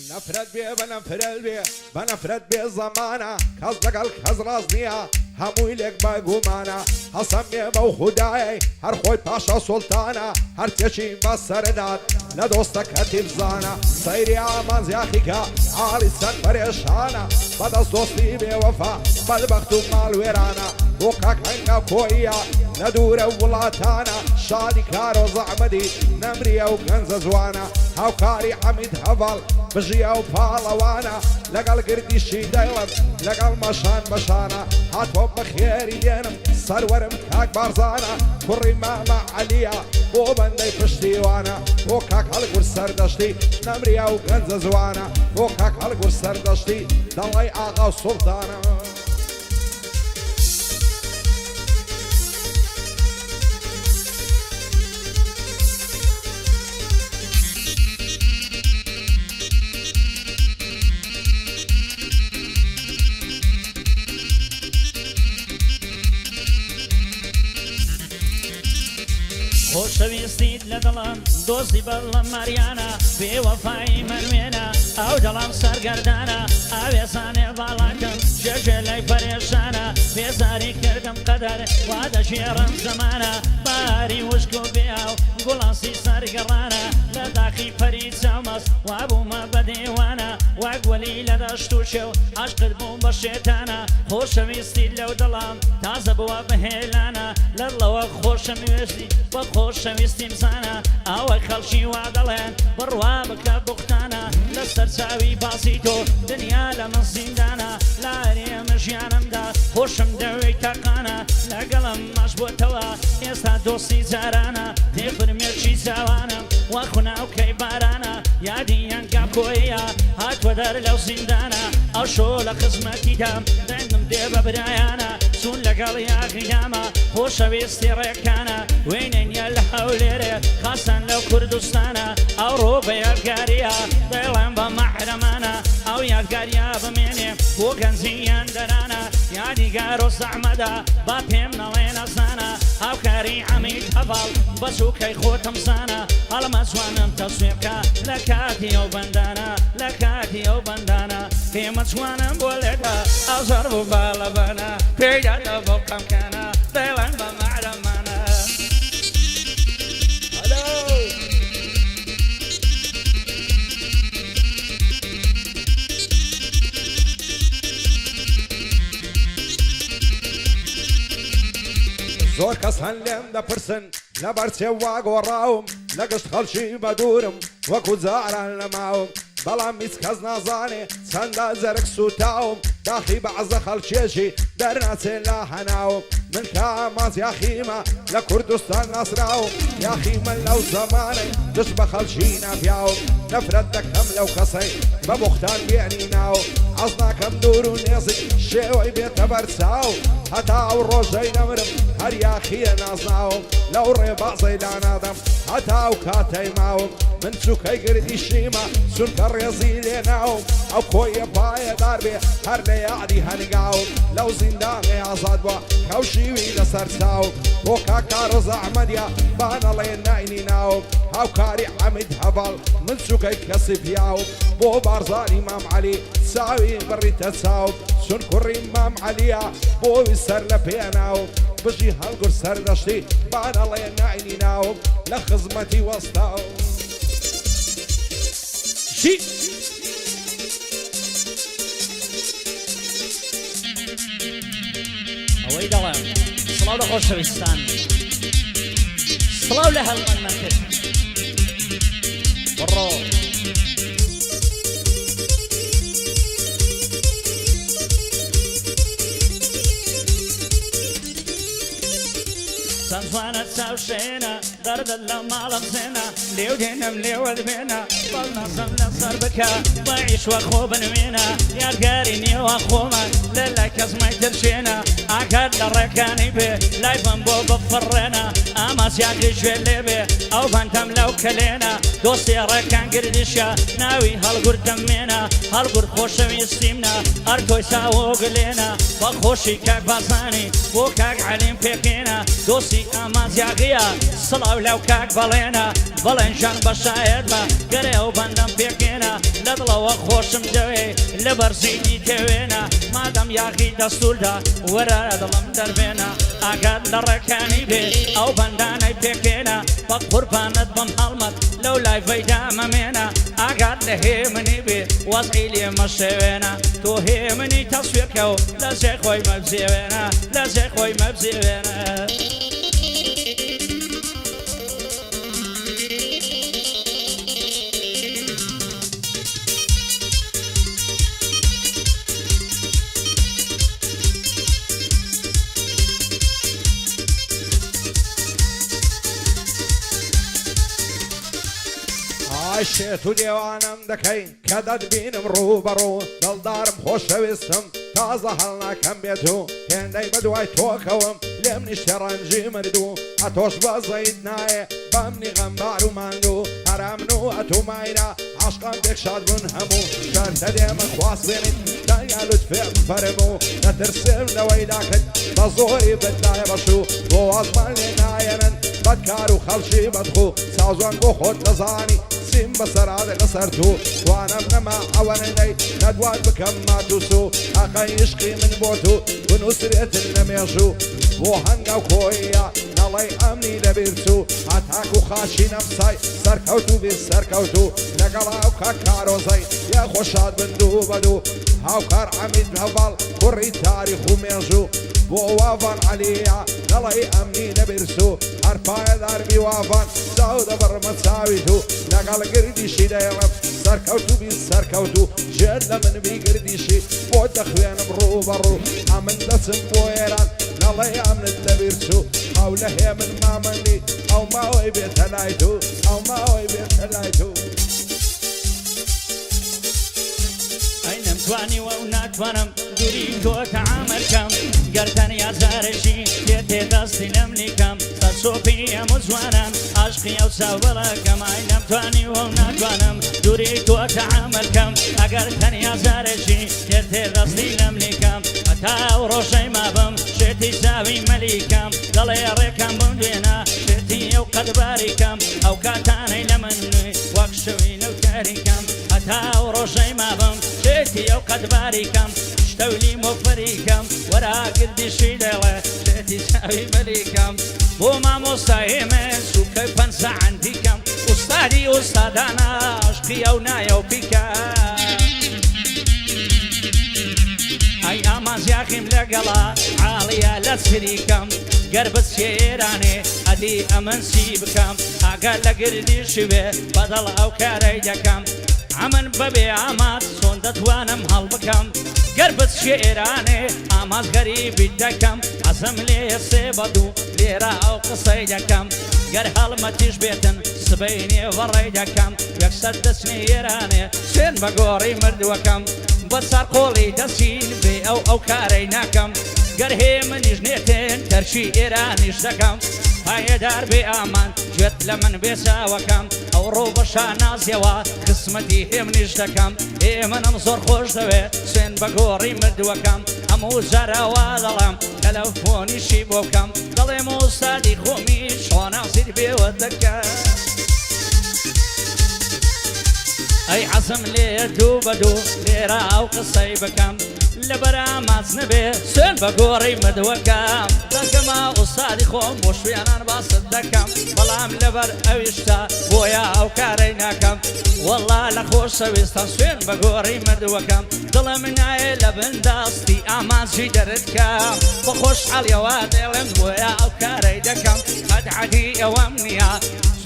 نفرت بێ بە نەفرەت بێ بە نەفرەت بێ زەمانە کەس لەگەڵ کەس ڕاست نییە هەمووی لێک بەگومانە هەسەم بێ بەو خودایەی هەر خۆی پاشا سوڵتانە هەر تێکی بە سەردات لە دۆستەکەتی بزانە سەیری ئامانزیاخیکە ئاڵی چەند پەرێشانە بەدەست دۆستی بێوەفا بەدبەخت و ماڵ وێرانە بۆ کاک هەنگە کۆیە لە دوورە وڵاتانە شادی کارۆ زەحمەدی نەمریە و گەنجە جوانە هاوکاری حەمید هەڤەڵ بژیە و پاڵەوانە لەگەڵ گردیشی دەیڵم لەگەڵ مەشان بەشانە هاتووە بەخێری دێنم سەروەرم کاک بارزانە کوڕی مامە عەلیە بۆ بەندەی پشتیوانە بۆ کاک هەڵگور سەردەشتی نەمریە و گەنجە جوانە بۆ کاک هەڵگور سەردەشتی دەڵی ئاغا و سوڵتانە خۆشەویستیت لە دڵم دۆستی بەڵم مەریانە بێوەفایی مەروێنە ئەو دڵم سەرگەردانە ئاوێسانێ باڵاکەم ژێژێ لای پەرێشانە بێزاری کردم قەدەر وا دەژێڕم زەمانە باری وشک و بێاو گوڵاسی سەرگەڕانە لە داخی پەری چاومەس وا بوومە بە دێوانە وەک وەلی لە دەشت و شێو عاشقت بووم بە شێتانە خۆشەویستیت لەو دڵم تازە بووە بەهێلانە لەڵەوە خۆشەویستی بە خۆشەویستیم زانە ئەوە خەڵکی وا دەڵێن بڕوا بکە بوختانە لەسەر چاوی باسی تۆ دنیا لە من زیندانە لارێمە ژیانمدا خۆشم دەوێی تاقانە لەگەڵم ماش بۆتەوە ئێستا دۆستی جارانە تێفرمێکی چاوانم وا خوناوکەی بارانە یادی یانگا کۆیە هاتوە دەر لەو زیندانە ئەو شۆ لە خزمەتیدام دەنگم دێ بە برایانە چون لەگەڵ یاغیامە خۆشەویستی ڕێکانە وێنێنیە لە هەولێرێ خاسان لەو کوردستانە ئەو ڕۆ بە یادگاریە دەڵێن بە مەحرەمانە ئەو یادگاریە بمێنێ بۆ گەنجیان دەرانە یادیگار و زەحمەدە با پێم نەڵێ نەزانە هاوکاری حەمید هەڤەڵ بە چووکەی خۆتم زانە هەڵمە جوانم تەسوێبکە لە کاتی ئەو بەندانە لە کاتی ئەو بەندانە پێمە جوانم بۆ لێدا ئەو زەڕ بوو باڵەبانە پێدادە بۆ قەمکانە دەڵێن بە مەحرەمانە زۆر کەس هەن لێم دەپرسن لەبەر چێ وا گۆڕاوم لە گشت خەڵکی بە دوورم وەکو جاران لەماوم بەڵام هیچ کەس نازانێ چەندە زەرگ سوتاوم داخی بەعزە خەڵکێژی دەرناچێن لە هەناوم من کاماز یاخیمە لە کوردستان ناسراوم یاخی من لەو زەمانەی دشت بە خەڵکی ناپیاوم نەفرەت دەکەم لەو کەسەی بە بوختان بێنی ناوم حەز ناکەم دوور و نێزی شێوەی بێتە بەرچاو هەتا ئەو ڕۆژەی نەمرم هەر یاخیە نازناوم لەو ڕێبازەی دانادەم هەتا ئەو کاتەی ماوم من چووکەی گردی شیمە چونکە ڕێزی لێ ناوم ئەو کۆیە پایەدار بێ هەر لە یادی هەنگاوم لەو زیندانێ ئازاد بووە کەو شیوی لەسەر چاوم بۆ کاکار و زەحمەدیە با نەڵێ ناینی ناوم هاوکاری حەمید هەڤەڵ من چووکەی کەسی پیاوم بۆ بارزانی مام عەلی چاوی بڕیتە چاوم چون کوڕی مام عەلیە بۆوی سەر لە پێناوم بژی هەڵگور سەردەشتی با نەڵێ ناینی ناوم لە خزمەتی وەستاوم ئەوەی دەڵێم سڵاو لە خۆشەویستان سڵاو لە هەڵمەندمان کرد بڕۆ چەند جوانە چاوشێنە دەردت لە ماڵم زێنە لێو دێنم لێوەت بێنە بەڵ نەزم لەسەر بکە بە عیشوە خۆ بنوێنە یادگاری نێوە خۆمان لە لای کەسمای دەرشێنە ئاگات لە ڕێکانی بێ لای بم بۆ بفڕێنە ئاماسیاگری گوێ لێ بێ ئەو بەندەم لەو کەلێنە دۆستی ڕێکان گردیشە ناوی هەڵگورت دەمێنە هەڵگورت خۆشەویستیمنە هەر تۆی ساوۆگلێنە بە خۆشی کاک بازانی بۆ کاک عەلیم پێکێنە دۆستی ئامازیاغیە سڵاو لەو کاک بەڵێنە بەڵێ بەڵێنشان بە شاید بە گەرێ ئەو بەندەم پێکێنە لە دڵەوە خۆشم دەوێ لە بەرزینی تێوێنە مادەم یاغی دەستوردا وەرە دڵم دەربێنە ئاگات لە ڕێکانی بێ ئەو بەندانەی پێکێنە بە قوربانت بم هەڵمەت لەو لای فەیدا مەمێنە ئاگات لە هێ منی بێ وەزعی لێ مەشێوێنە تۆ هێ منی تەسوێرکە و لە جێ خۆی مەبزێوێنە لە جێ خۆی مەبزێوێنە عشێت و دێوانم دەکەی کە دەتبینم ڕووبەڕوو دڵدارم خۆشەویستم تازە هەڵ ناکەم بێت و هێندەی بەدوای تۆکەوم لێم نیشتە ڕەنجی مردوو ئەتۆش بەزەیت نایە بەمنی غەمبار و ماندوو هەرامن و ئەتومایرە عاشقان پێکشاد بوون هەموو شەرتە دێمە خواست بێنیت دەنیا لوتفێ بفەرموو دەترسم لەوەی داکرد بە زۆری بدلایە بەشوو بۆ وازمان لێ نایەنن بەدکار و خەڵکی بەدخوو سازوان بۆ خۆت دەزانی سیم بەسەرادە لەسەر تو توانم نەما ئەوەنەی نەدوات بکەم مادووسو ئەقەی عشقی من بۆ تو بنووسرێتن نەمێژوو بۆ هەنگاو کۆیە نەڵەی ئەمنی لەبیرچوو هەتاک و خاشی نەفسای سەرکەوت و بێ سەرکەوت و لەگەڵ ئەو کارۆزەی یا خۆشاد بندوو بەدوو هاوکار عەمید هەڤاڵ کوڕی تاریخ و مێژوو بۆ واڤان عەلیە نەڵەی ئەمنی لەبیرچوو هەرپایەدار میوافان چاو دەبڕمە چاویت و لەگەڵ گردیشی دەیڵم سەرکەوت و بی سەرکەوت و ژێر لە من بی گردیشی بۆ دەخوێنم ڕووبەڕوو ئەمن دەچم بۆ ئێران نەڵەی ئەمنت لەبیرچوو ئەو لە هێ من مامەندی ئەو ماوەی بێتە لای تو ئەو ماوەی بێتە لای تو ئەی نەمتوانیوە و ناتوانم دووری تۆ تەعامەلکەم گەردەنیا زارەشی لێ دەستی نەملیکەم سەر سۆپی هەموو جوانان عاشقی ئەو چاوەڵەکەم ئەی نەمتوانیوە و ناتوانم دووری تۆ تەعامەلکەم ئەگەر تەنیا زارەشی لێ دەستی نەملیکەم هەتا ئەو ڕۆژەی مابم شێتی چاوی مەلیکەم دەڵێ ڕێکەم بمدێنە شێتی ئەو قەدباریکەم ئەو کاتانەی لە من وەک شەوی لەو تاریکەم هەتا ئەو ڕۆژەی مابم شێتی ئەو قەدباریکەم شتەولی مۆفەریکەم وەرا گردیشی دەڵێ شێتی چاوی مەلیکەم بۆ مامۆستای من سوکەی پەنسە عەندیکەم ئوستادی ئوستادانە عشقی ئەو نایە و پیکە ئەی ئامانزیاخیم لەگەڵا عاڵیە لە سریکەم گەر بچێ ئێرانێ ئەدی ئەمن سی بکەم ئاگەر لە گردیشی وێ بەدڵ ئەو کارەی دەکەم ئەمن بەبێ ئامات چۆن دەتوانم هەڵ بکەم گەر بچێ ئێرانێ ئامازگەری بیت دەکەم ئەزم لێ سێ بەدوو لێرە ئەو قسەی دەکەم گەر هەڵمەتیش بێتن سبەینێ وەڕێی دەکەم یەکسەر دەچنی ئێرانێ سوێن بە گۆڕی مردووەکەم بە سەر قۆڵی دەچین بێ ئەو کارەی ناکەم گەر هێ منیش نێتێن تەرشی ئێرانیش دەکەم پایەدار بێ ئامان گوێت لە من بێ چاوەکەم ئەو ڕۆ بە شانازیەوە قسمەتی هێمنیش دەکەم هێ منم زۆر خۆش دەوێت سوێن بە گۆڕی مردووەکەم هەموو جارەوا دەڵێم تەلەفۆنیشی بۆ بکەم دەڵێم ئوستادی خۆمی شۆناسیر بێوە دەکەم ئەی عەزم لێ دوو بە دوو لێرە ئەو قسەی بکەم لەبەر ئامانج نەبێ سوێن بە گۆڕی مردووەکەم دەکەمە ئوستادی خۆم بۆ شوێنان باست دەکەم بەڵام لەبەر ئەویشتە بۆیە ئەو کارەی ناکەم وەڵا لە خۆشەویستە سوێن بە گۆڕی مردووەکەم دڵم نایە لە بنداستی ئامانجی دەردکەم بە خۆشحاڵیەوە دێڵێم بۆیە ئەو کارەی دەکەم قەدعەتی ئەوەم نییە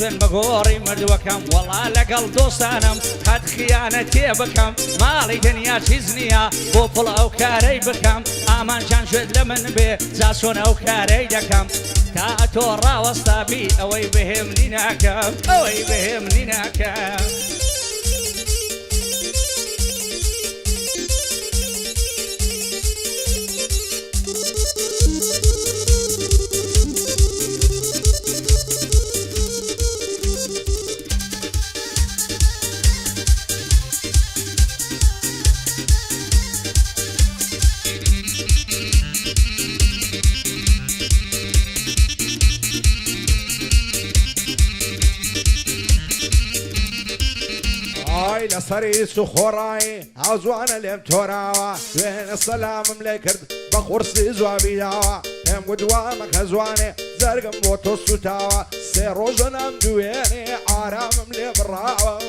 سوێن بە گۆڕی مردووەکەم وەڵا لەگەڵ دۆستانم قەت خیانەت تێ بکەم ماڵی دنیا چیز نییە بۆ پڵ ئەو کارەی بکەم ئامانجان شوێت لە من بێ جا چۆن ئەو کارەی دەکەم تا ئەتۆ ڕاوەستا بی ئەوەی بەهێمنی ناکەم ئەوەی بەهێمنی ناکەم لسري سخوراي عوزوانا لم توراوا وين السلام ملكرد بخورسي زوابي داوا هم قدوامك هزواني زرقم بوتو سوتاوا سيروجنا مدويني عرام ملي براوا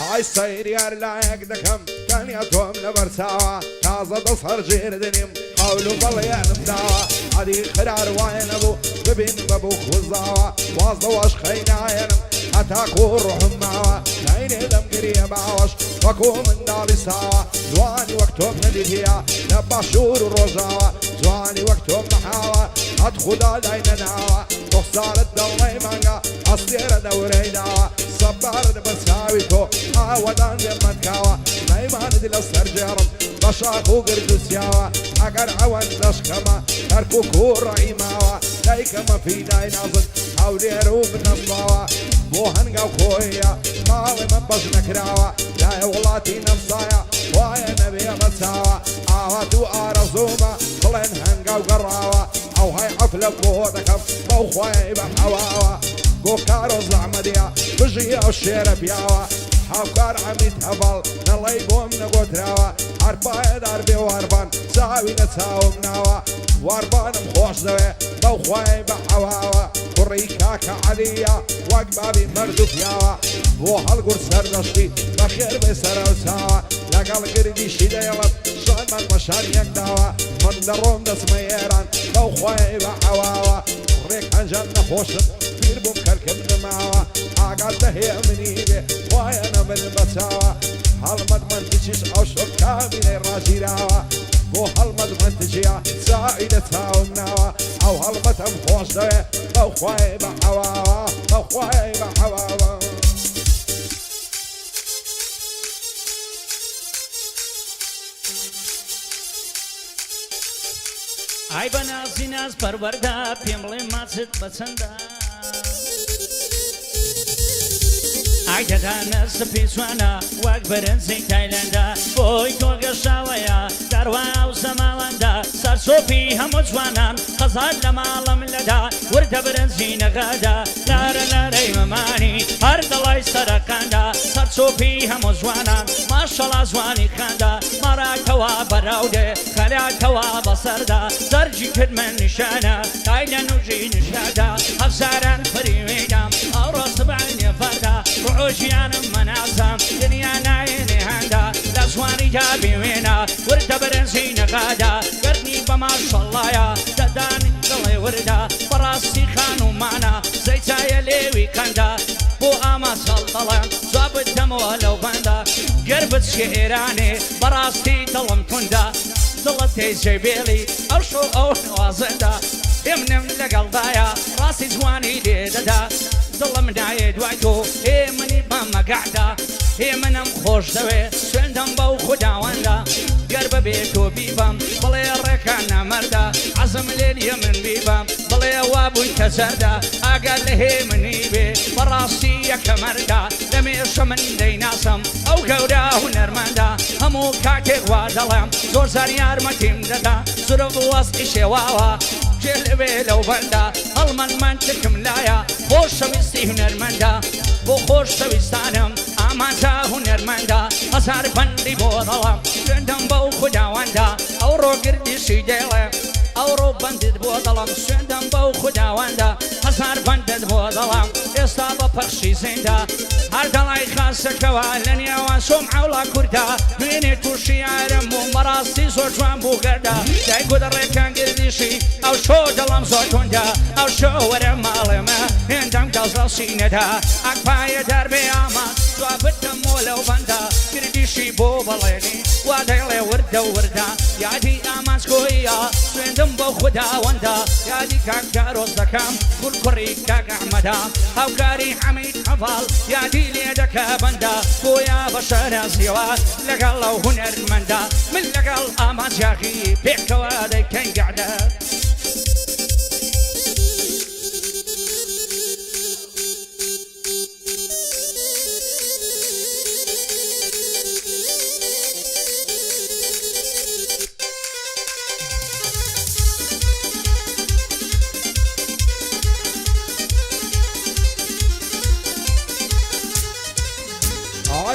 هاي السير يا لا يقدكم كان يتوم لبرساوا تازة تصهر جيردنيم حولوا بالله داوا هذه خرار وين ابو ببين بابوك وزاوا واصل واش خينا ينم اتاكو روحهم معوا عيني دم قريب عواش وكو من داري ساوا زواني وقتهم نديتيا نبا شور الرجاوا زواني وقتهم محاوا ادخل علينا ناوا تخسار الدولة مانجا اصدير دوري داوا صبار بساويتو عودان بمتكاوا نايمان دي السرجرم بشاكو قردو سياوا اگر عوان لشكما تركو كور عيماوا لايكما في داي نازل حولي روب نمضاوا بوهنقا وكويا مالي من بجنا كراوا لا يولاتي نفسايا وايا نبي مساوا عواتو ارزوما طلين هنقا وقراوا او هاي حفلة بوهدكم موخواي بحواوا قوكارو زعمديا بجي الشيرة بياوا حوكار عميد هبال نلاي بوم نقوت راوا عربايا داربي واربان ساوي نتساوم ناوا واربان مخوش زوي موخواي بحواوا كوريكا كعليا واقبابي مردو فياوا وهالقر سردشتي بخير بسر وساوا لقال قردي شيدا يلب شان من مشان يقداوا من دروم دس ميران موخواي بحواوا ريك انجان نخوشن فير بوم كالكم نماوا عقال دهي منيبه وانا من بساوا هالمد من تشيش او شركا من الراجيراوا بو هالمد من تجيا سائدة تاومناوا او هالمد مخوش دوي موخواي بحواوا موخواي بحواوا ئای بەنازی ناز پەروەردا پێم بڵێ ماچت بەچەندە ئای دەدانە سپی سوانە وەک بەرەنجەی تایلەندە بۆی تۆ گەشتاوەیە دەروایە و زەماڵەندا سەرسۆپی هەموو جوانان قەزات لە ماڵم لەدا وردە بەرەنجی نەغادا لارە لارەی مەمانی هەر دڵای سەرەکاندا سەرسۆپی هەموو جوانان ماشەڵا جوانی خاندا مەڕاکەوە بەراودێ خەلاکەوە بەسەردا دەرجی کردمە نیشانە تایلە نوژی نیشادا هەفزاران فریوێدام ئەوڕۆ سبعینێ فەردا ڕۆژیانم مەنازام دنیا نایێنێ هەندا لە جوانی دابیوێنە وردە بەرەنجی نەغادا گەرنی بە ماشەڵڵایە دەدانی دڵێ وردا بەڕاستی خانومانە زەیتایە لێوی کەندا بۆ ئاما سەڵتەڵێم زوابت دەمەوە لەو بەندا گەر بچێ ئێرانێ بەڕاستی دڵم توندا دڵت تێجێ بێڵی ئەو شۆ ئەو نوازەندا ئێمنم لەگەڵدایە ڕاستی جوانی لێدەدا دڵم نایێ دوای تۆ ئێمەنی بەمەگەعدا ئێمەنم خۆش دەوێ سوێندەم بەو خوداوەندا گەر بەبێ تۆ بیبەم بڵێ ڕێکە نەمەردا عەزم لێلیە من بیبەم بڵێ وا بووی کە زەردا ئاگات لە هێمنی بێ بەڕاستی یەکەمەردا لە مێشە من دەیناسم ئەو گەورە هونەرمەندا هەموو کاتێک وا دەڵێم زۆر زار یارمەتیم دەدا زورە وەستی شێواوە جێ لەوێ لەو بەندا هەڵمەن منتکم لایە خۆشەویستی هونەرمەندا بۆ خۆشەویستانم ئامانجا هونەرمەندا هەزار بەندی بۆ دەڵام سوێندەم بەو خوداوەندا ئەو ڕۆگردیشی دێڵێ ئەو ڕۆ بەندت بۆ دەڵام سوێندەم بەو خوداوەندا هەزار بەندت بۆ دەڵام ئێستا بە پەخشی زێندا هەر دەڵای خاسەکەوە لە نێوان سۆم عەوڵا کووردا دوێنێ تووشی یارم و بەڕاستی زۆر جوان بوو گەردا دایک و دەڕێکان گردیشی ئەو شۆ دەڵام زۆر توندا ئەو شۆ وەرە ماڵێمە هێندەم گەڵ لە سینەدا ئەکپایە دەربێ ئامان دوابتم و لەو بەندا گردیشی بۆ بەڵێنی وا دەیڵێ وردە وردا یادی ئامانجگۆیە سوێندم بۆ خوداوەندا یادی کاک کارۆزەکەم کوڕکوڕی کاک ئەحمەدا هاوکاری حەمید هەڤاڵ یادی لێ دەکا بەندا بۆیە بە شەرازیەوە لەگەڵ ئەو هونەرمەندا من لەگەڵ ئامانجاغی پێکەوە دەیکەین گەعدە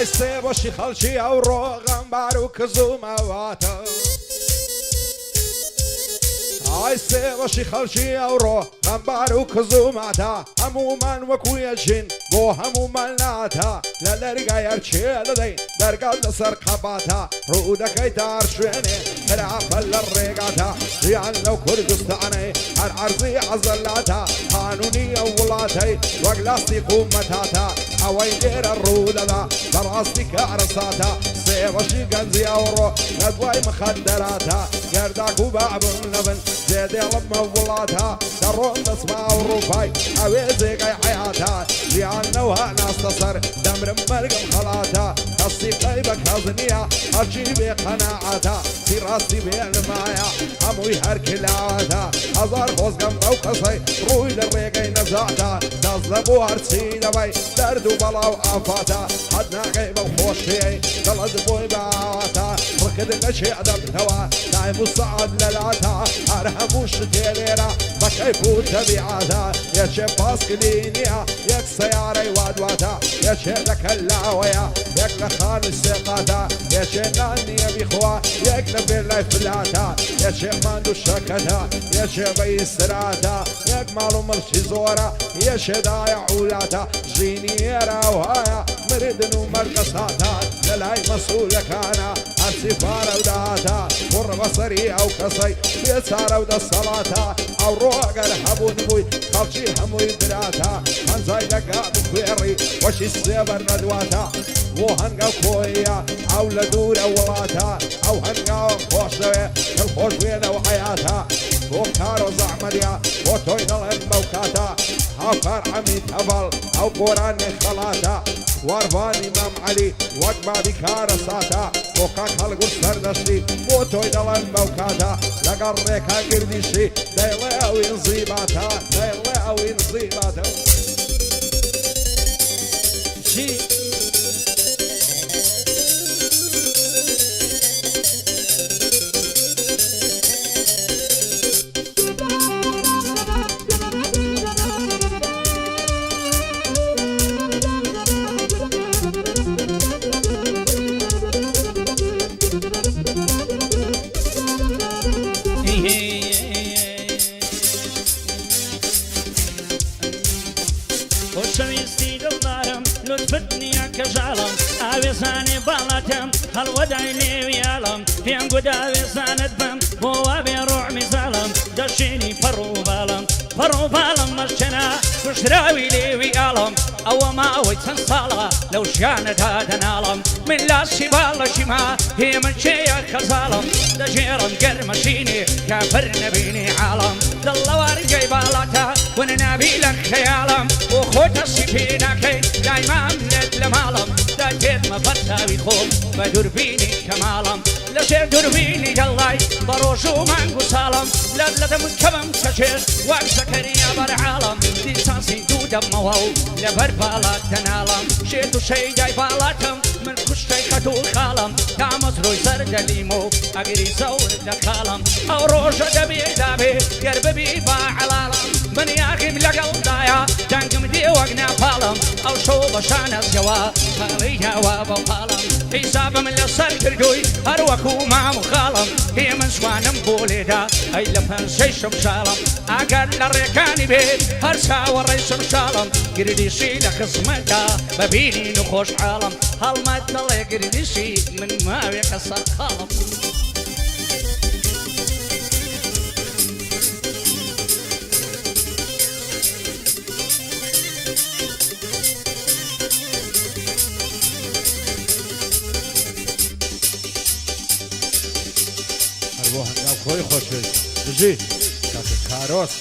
ئای سێ بەشی خەڵکی ئەو ڕۆغەمبار و کزومەواتە ئای سێ بەشی خەڵکی ئەوڕۆ غەمبار و کزوماتە هەمومان وەکو یەکین بۆ هەمومان ناتە لە دەرگای هەرچێ دەدەین دەرگات لەسەر قەباتە ڕوو دەکەی تار شوێنێ خراپە لە ڕێگاتە ژیان لەو کوردستانەی هەر عەرزی عەزەلاتە قانونی ئەو وڵاتەی وەک لاستی قومەتاتە ئەوەی لێرە ڕوو دەدا بەڕاستی کارەساتە سێ بەشی گەنجی ئەوڕۆ لە دوای مخەدەراتە گەرداک و بابم نەبن جێدێڵم وڵاتە دەڕۆن دەسما ئەوڕووپای ئەوێ جێگای حیاتە ژیان نەوە ناستە سەر دەمرم مەرگم خەڵاتە کەسی قەی بە کەس نییە هەرچی بێ قەناعەتە سی ڕاستی بێ نمایە هەمووی هەر کلاوەتە هەزار خۆزگەم بەو کەسەی ڕووی لە ڕێگەی نەزاتە دەست لە بۆ هەرچی دەبەی دەرد و بەڵاو ئافاتە حەد ناگەی بەو خۆشیەی دڵت بۆی باواتە ڕکردنە چێ ئەدەبتەوە دایم و سەعات لەلاتە هەر هەموو شتێ لێرە بەکەیف و تەبیعاتە یەکێ پاسکلی نییە یەک سەیارەی وادواتە یەکێ دەکەلاوەیە یەک لە خانی سێقاتە یەکێ نان نییە بیخوا یەک لە بێر لای فلاتە یەکێ ماند و شەکەتە یەکێ بەی سراتە یەک ماڵ و مڵکی زۆرە یەکێ دایە عولاتە ژینی ئێرە وایە مردن و مەرگەساتە لە لای مەسوولەکانە هەرچی پارە و داهاتە کوڕ بەسەری ئەو کەسەی بێچارە و دەسەڵاتە ئەو ڕۆگەر هەبوون بووی خەڵکی هەمووی دراتە هەنجای دەگا بخوێڕی وەشی سێبەر نەدواتە بۆ هەنگاو کۆیە ئەو لە دوورە وڵاتە ئەو هەنگاوە خۆش دەوێ دڵخۆش بێنەوە حیاتە بۆ کار و زەحمەتە بۆ تۆی دەڵێن بەو کاتە هاوکار حەمید هەڤەڵ ئەو گۆرانی خەڵاتە واربانی مام عەلی وەک بابی کارە ساتە بۆ کاک هەڵگوت سەردەشتی بۆ تۆی دەڵێن بەو کاتە لەگەڵ ڕێکا گردیشی دەیڵێ ئەوین زیباتە دەیڵێ ئەوین زیباتە خۆشەویستی دڵدارم لوتفت نییە کەژاڵم ئاوێزانێ باڵاتم هەڵوەدای لێویاڵم پێم گودا وێزانت بم بۆ وابێ ڕۆع میزاڵم دەشێنی پەڕووباڵم پەڕووباڵم مەشکەنا کوشراوی لێوی ئاڵم ئەوە ماوەی چەند ساڵە لەو ژیانەدا دەناڵم من لاشی باڵەشی ما هێمن چێیە خەزاڵم دەژێڕم گەرمەشینێ کافر نەبینی عاڵم دڵەوارگەی باڵاتە ونە نابی لە خەیاڵم بۆ خۆتەسی پێ ناکەی دایمام لێت لە ماڵم دەتێتمە بەرچاوی خۆم بە دووربینی کەماڵم لە ژێر دووربینی دڵڵای بە ڕۆژ و مانگ و ساڵم لەت لە دەمت کەمم چەچێت وەک زەکەریا بەرعاڵم دیسانسی دوو دەمەوە و لەبەر باڵات دەناڵم شێت و شەیدای باڵاتم من کوشتەی خەت و خاڵم دامەزرۆی سەردەلیم و ئەگری زەور دەخاڵم ئەو ڕۆژە دەبێ دابێ گەر ببی با عەڵاڵم من یاغیم لەگەڵدایە جەنگم دێ وەک ناپاڵم ئەو شەو بەشانەزیەوە پاڵی هاوا بە پاڵم حیسابم لەسەر کردووی هەر وەکو مام و خاڵم هێ من سوانم بۆ لێدا ئەی لە پەنجەی شەمشاڵم ئاگەر لە ڕێکانی بێت هەر چاوەڕێی شەمشاڵم گردیشی لە خزمەتدا بەبینین و خۆشحاڵم هەڵمەت دەڵێ گردیشی من ماوێکە سەر خاڵم بۆ هەنگاو خۆی خۆشویست بژی کاکە کارۆس